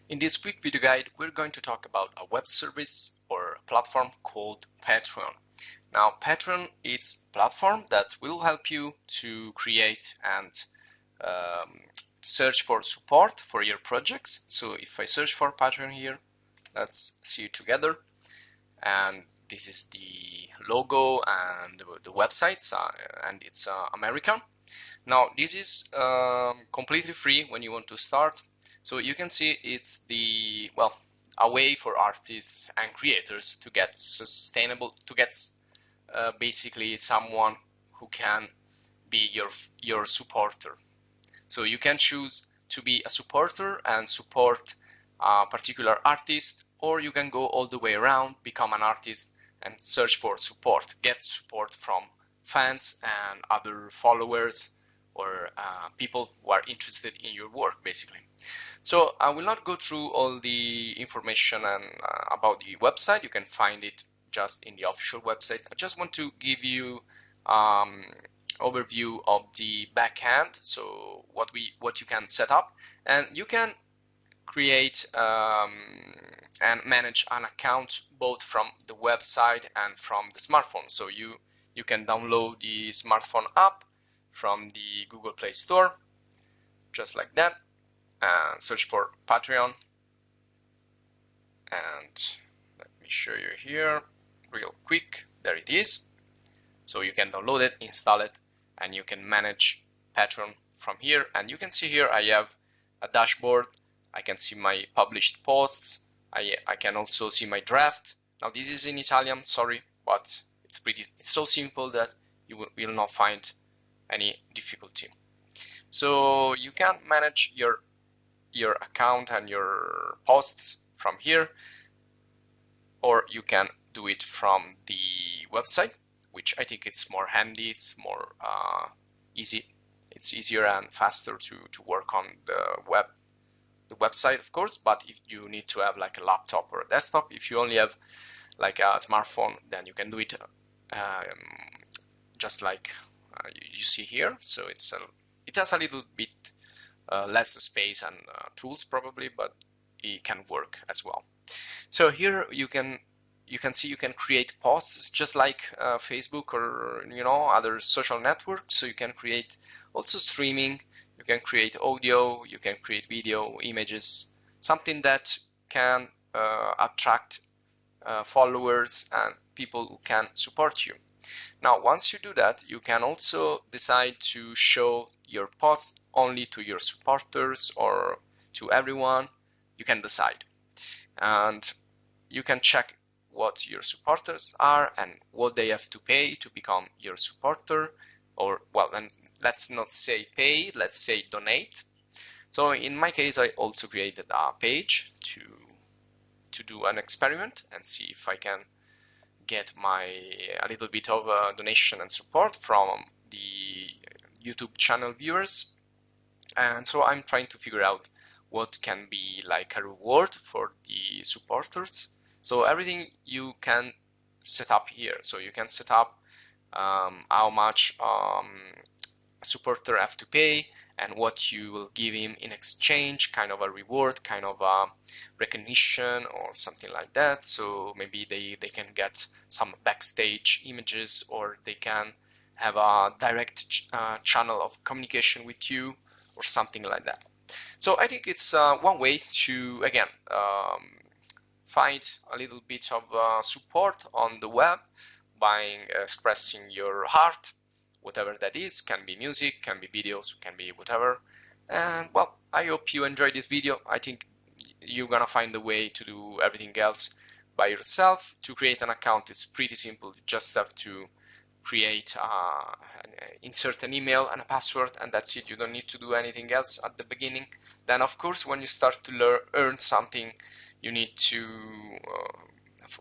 In this quick video guide, we're going to talk about a web service or a platform called Patreon. Now, Patreon is a platform that will help you to create and search for support for your projects. So if I search for Patreon here, let's see it together. And this is the logo and the website, and it's American. Now, this is completely free when you want to start. So you can see it's a way for artists and creators to get basically someone who can be your supporter. So you can choose to be a supporter and support a particular artist, or you can go all the way around, become an artist and search for support, get support from fans and other followers or people who are interested in your work, basically. So I will not go through all the information about the website. You can find it just in the official website. I just want to give you overview of the backend. So what you can set up, and you can create and manage an account both from the website and from the smartphone. So you can download the smartphone app from the Google Play Store, just like that, and search for Patreon. And let me show you here real quick. There it is. So you can download it, install it, and you can manage Patreon from here. And you can see here I have a dashboard. I can see my published posts. I can also see my draft. Now this is in Italian, sorry, but it's so simple that you will not find any difficulty. So you can manage your account and your posts from here, or you can do it from the website, which I think it's more handy, it's more easy. It's easier and faster to work on the website, of course, but if you need to have like a laptop or a desktop, if you only have like a smartphone, then you can do it just like you see here. So it has a little bit less space and tools probably, but it can work as well. So here you can see you can create posts just like Facebook or other social networks. So you can create also streaming, you can create audio, you can create video, images, something that can attract followers and people who can support you. Now, once you do that, you can also decide to show your post only to your supporters or to everyone. You can decide, and you can check what your supporters are and what they have to pay to become your supporter, or well, then let's not say pay, let's say donate. So in my case, I also created a page to do an experiment and see if I can get a little bit of donation and support from the YouTube channel viewers. And so I'm trying to figure out what can be like a reward for the supporters. So everything you can set up here. So you can set up how much a supporter have to pay and what you will give him in exchange, kind of a reward, kind of a recognition or something like that. So maybe they can get some backstage images, or they can have a direct channel of communication with you or something like that. So I think it's one way to, again, find a little bit of support on the web by expressing your heart, whatever that is. Can be music, can be videos, can be whatever. And well, I hope you enjoyed this video. I think you're gonna find a way to do everything else by yourself. To create an account is pretty simple. You just have to create insert an email and a password, and that's it. You don't need to do anything else at the beginning. Then of course, when you start to earn something, you need to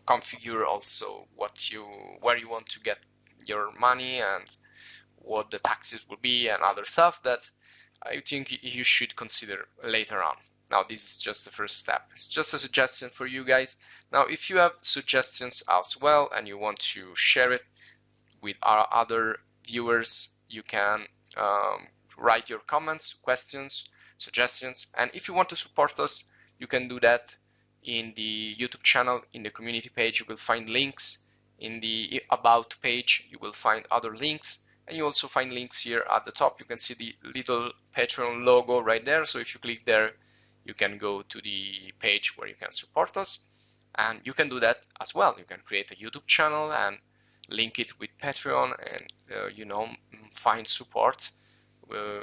configure also where you want to get your money and what the taxes will be and other stuff that I think you should consider later on. Now this is just the first step. It's just a suggestion for you guys. Now if you have suggestions as well and you want to share it with our other viewers, you can write your comments, questions, suggestions, and if you want to support us, you can do that in the YouTube channel. In the community page you will find links. In the about page you will find other links, and you also find links here at the top. You can see the little Patreon logo right there, so if you click there you can go to the page where you can support us. And you can do that as well. You can create a YouTube channel and link it with Patreon, and you know, find support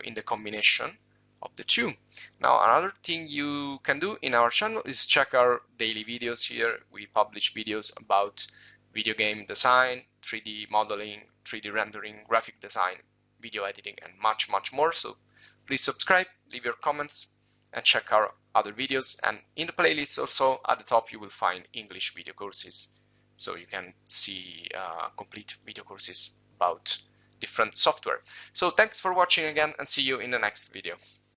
in the combination of the two. Now another thing you can do in our channel is check our daily videos. Here we publish videos about video game design, 3D modeling, 3D rendering, graphic design, video editing, and much more. So please subscribe, leave your comments, and check our other videos. And in the playlist also at the top you will find English video courses, so you can see complete video courses about different software. So thanks for watching again, and see you in the next video.